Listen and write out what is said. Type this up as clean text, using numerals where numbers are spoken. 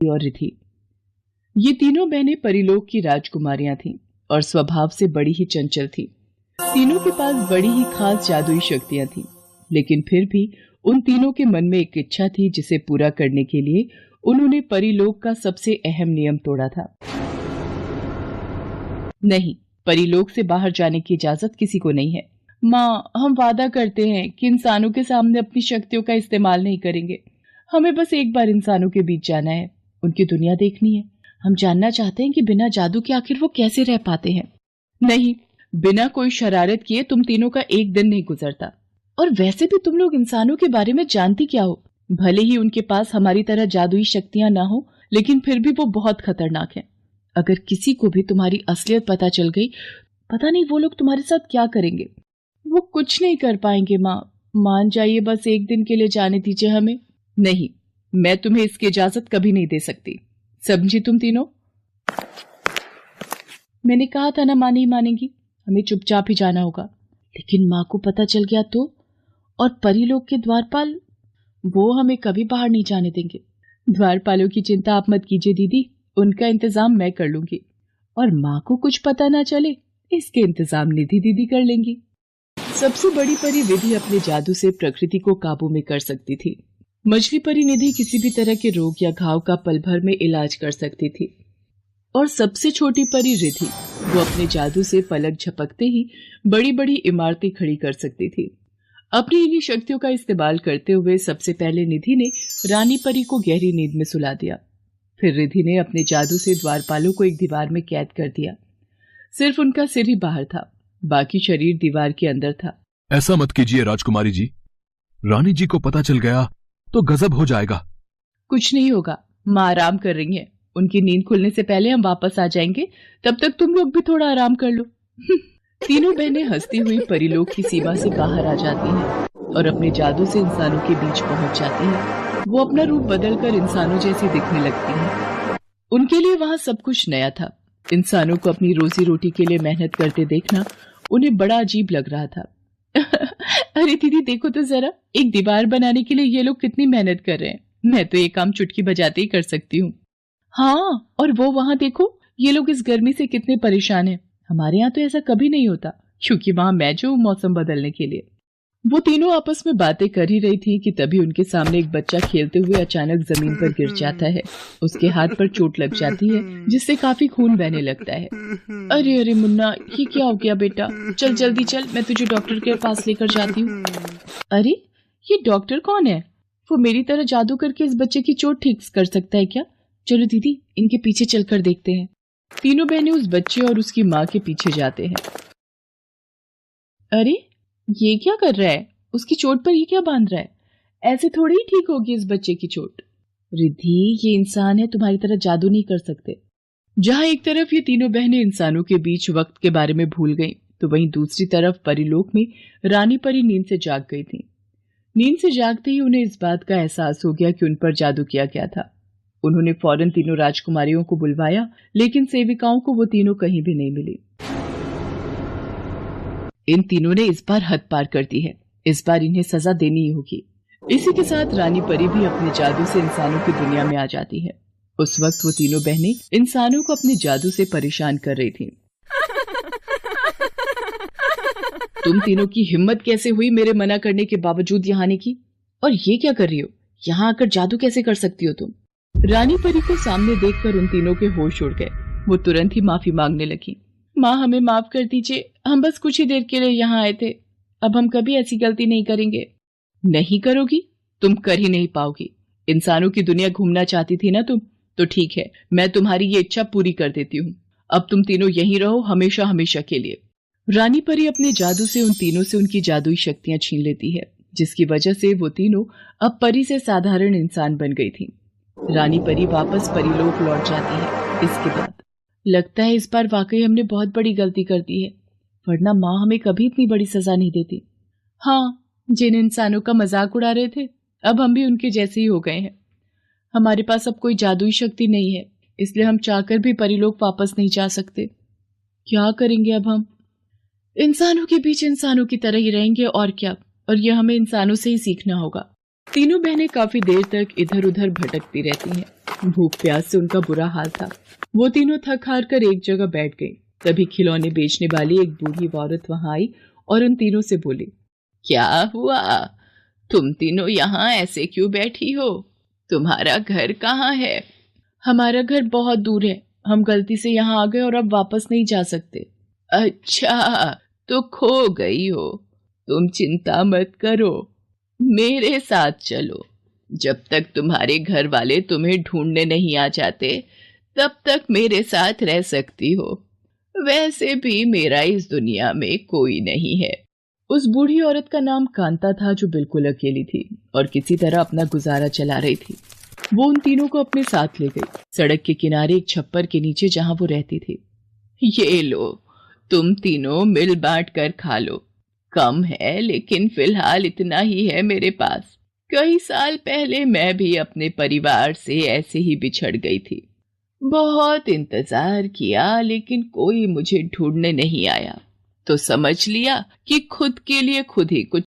और रिधि। ये तीनों बहनें परीलोक की राजकुमारियां थीं और स्वभाव से बड़ी ही चंचल थीं। तीनों के पास बड़ी ही खास जादुई शक्तियां थीं, लेकिन फिर भी उन तीनों के मन में एक इच्छा थी जिसे पूरा करने के लिए उन्होंने परीलोक का सबसे अहम नियम तोड़ा था। नहीं, परीलोक से बाहर जाने की इजाजत किसी को नहीं है। माँ, हम वादा करते हैं कि इंसानों के सामने अपनी शक्तियों का इस्तेमाल नहीं करेंगे। हमें बस एक बार इंसानों के बीच जाना है, उनकी दुनिया देखनी है। हम जानना चाहते हैं कि बिना जादू के आखिर वो कैसे रह पाते हैं। नहीं, बिना कोई शरारत किए तुम तीनों का एक दिन नहीं गुजरता। और वैसे भी तुम लोग इंसानों के बारे में जानती क्या हो? भले ही उनके पास हमारी तरह जादुई शक्तियां ना हो, लेकिन फिर भी वो बहुत खतरनाक है। अगर किसी को भी तुम्हारी असलियत पता चल गई, पता नहीं वो लोग तुम्हारे साथ क्या करेंगे। वो कुछ नहीं कर पाएंगे माँ, मान जाइए, बस एक दिन के लिए जाने दीजिए हमें। नहीं, मैं तुम्हें इसकी इजाजत कभी नहीं दे सकती, समझी तुम तीनों? मैंने कहा था ना माँ नहीं मानेंगी, हमें चुपचाप ही जाना होगा। लेकिन माँ को पता चल गया तो? और परीलोक के द्वारपाल, वो हमें कभी बाहर नहीं जाने देंगे। द्वारपालों की चिंता आप मत कीजिए दीदी, उनका इंतजाम मैं कर लूंगी। और माँ को कुछ पता ना चले, इसके इंतजाम निधि दीदी कर लेंगी। सबसे बड़ी परी रिधि अपने जादू से प्रकृति को काबू में कर सकती थी। मछली परी निधि किसी भी तरह के रोग या घाव का पल भर में इलाज कर सकती थी। और सबसे छोटी परी रिधि, वो अपने जादू से पलक झपकते ही बड़ी बड़ी इमारतें खड़ी कर सकती थी। अपनी इन्हीं शक्तियों का इस्तेमाल करते हुए सबसे पहले निधि ने रानी परी को गहरी नींद में सुला दिया। फिर रिधि ने अपने जादू से द्वारपालों को एक दीवार में कैद कर दिया। सिर्फ उनका सिर ही बाहर था, बाकी शरीर दीवार के अंदर था। ऐसा मत कीजिए राजकुमारी जी, रानी जी को पता चल गया तो गजब हो जाएगा। कुछ नहीं होगा, माँ आराम कर रही हैं। उनकी नींद खुलने से पहले हम वापस आ जाएंगे, तब तक तुम लोग भी थोड़ा आराम कर लो। तीनों बहनें हंसती हुई परीलोक की सीमा से बाहर आ जाती हैं और अपने जादू से इंसानों के बीच पहुंच जाती हैं। वो अपना रूप बदलकर इंसानों जैसी दिखने लगती हैं। उनके लिए वहां सब कुछ नया था। इंसानों को अपनी रोजी रोटी के लिए मेहनत करते देखना उन्हें बड़ा अजीब लग रहा था। अरे दीदी देखो तो जरा, एक दीवार बनाने के लिए ये लोग कितनी मेहनत कर रहे हैं। मैं तो ये काम चुटकी बजाते ही कर सकती हूँ। हाँ, और वो वहां देखो, ये लोग इस गर्मी से कितने परेशान हैं। हमारे यहाँ तो ऐसा कभी नहीं होता, क्योंकि वहां मैं जो मौसम बदलने के लिए। वो तीनों आपस में बातें कर ही रही थी कि तभी उनके सामने एक बच्चा खेलते हुए अचानक जमीन पर गिर जाता है। उसके हाथ पर चोट लग जाती है, जिससे काफी खून बहने लगता है। अरे अरे मुन्ना, ये क्या हो गया बेटा? चल जल्दी चल, मैं तुझे डॉक्टर के पास लेकर जाती हूँ। अरे, ये डॉक्टर कौन है? वो मेरी तरह जादू करके इस बच्चे की चोट ठीक कर सकता है क्या? चलो दीदी, इनके पीछे चलकर देखते हैं। तीनों बहनें उस बच्चे और उसकी माँ के पीछे जाते हैं। अरे, ये क्या कर रहा है? उसकी चोट पर ये क्या बांध रहा है? ऐसे थोड़ी ही ठीक होगी इस बच्चे की चोट। रिधि, ये इंसान है, तुम्हारी तरह जादू नहीं कर सकते। जहां एक तरफ ये तीनों बहनें इंसानों के बीच वक्त के बारे में भूल गईं, तो वहीं दूसरी तरफ परीलोक में रानी परी नींद से जाग गई थी। नींद से जागते ही उन्हें इस बात का एहसास हो गया कि उन पर जादू किया गया था। उन्होंने फौरन तीनों राजकुमारियों को बुलवाया, लेकिन सेविकाओं को वो तीनों कहीं भी नहीं मिली। इन तीनों ने इस बार हद पार कर दी है, इस बार इन्हें सजा देनी ही होगी। इसी के साथ रानी परी भी अपने जादू से इंसानों की दुनिया में आ जाती है। उस वक्त वो तीनों बहनें इंसानों को अपने जादू से परेशान कर रही थीं। तुम तीनों की हिम्मत कैसे हुई मेरे मना करने के बावजूद यहाँ आने की? और ये क्या कर रही हो? यहाँ आकर जादू कैसे कर सकती हो तुम? रानी परी को सामने देखकर उन तीनों के होश उड़ गए। वो तुरंत ही माफी मांगने लगी। माँ, हमें माफ कर दीजिए, हम बस कुछ ही देर के लिए यहाँ आए थे। अब हम कभी ऐसी गलती नहीं करेंगे। नहीं करोगी? तुम कर ही नहीं पाओगी। इंसानों की दुनिया घूमना चाहती थी ना तुम, तो ठीक है, मैं तुम्हारी ये इच्छा पूरी कर देती हूँ। अब तुम तीनों यहीं रहो, हमेशा हमेशा के लिए। रानी परी अपने जादू से उन तीनों से उनकी जादुई शक्तियां छीन लेती है, जिसकी वजह से वो तीनों अब परी से साधारण इंसान बन गई थी। रानी परी वापस परीलोक लौट जाती है। इसके बाद लगता है इस बार वाकई हमने बहुत बड़ी गलती कर दी है, वरना माँ हमें कभी इतनी बड़ी सजा नहीं देती। हाँ, जिन इंसानों का मजाक उड़ा रहे थे, अब हम भी उनके जैसे ही हो गए हैं। हमारे पास अब कोई जादुई शक्ति नहीं है, इसलिए हम चाहकर भी परीलोक वापस नहीं जा सकते। क्या करेंगे अब हम? इंसानों के बीच इंसानों की तरह ही रहेंगे, और क्या। और यह हमें इंसानों से ही सीखना होगा। तीनों बहनें काफी देर तक इधर उधर भटकती रहती हैं। भूख प्यास से उनका बुरा हाल था। वो तीनों थक हार कर एक जगह बैठ गई। तभी खिलौने बेचने वाली एक बूढ़ी औरत वहां आई और उन तीनों से बोली, क्या हुआ? तुम तीनों यहाँ ऐसे क्यों बैठी हो? तुम्हारा घर कहाँ है? हमारा घर बहुत दूर है। हम गलती से यहाँ आ गए और अब वापस नहीं जा सकते। अच्छा, तो खो गई हो। तुम चिंता मत करो, मेरे साथ चलो। जब तक तुम्हारे घर वाले तुम्हें ढूंढने नहीं आ जाते तब तक मेरे साथ रह सकती हो। वैसे भी मेरा इस दुनिया में कोई नहीं है। उस बूढ़ी औरत का नाम कांता था, जो बिल्कुल अकेली थी और किसी तरह अपना गुजारा चला रही थी। वो उन तीनों को अपने साथ ले गई, सड़क के किनारे एक छप्पर के नीचे जहां वो रहती थी। ये लो, तुम तीनों मिल बांट कर खा लो। कम है लेकिन फिलहाल इतना ही है मेरे पास। कई साल पहले मैं भी अपने परिवार से ऐसे ही बिछड़ गई थी। बहुत इंतजार किया लेकिन कोई मुझे ढूंढने नहीं आया, तो समझ लिया कि खुद के लिए खुद ही कुछ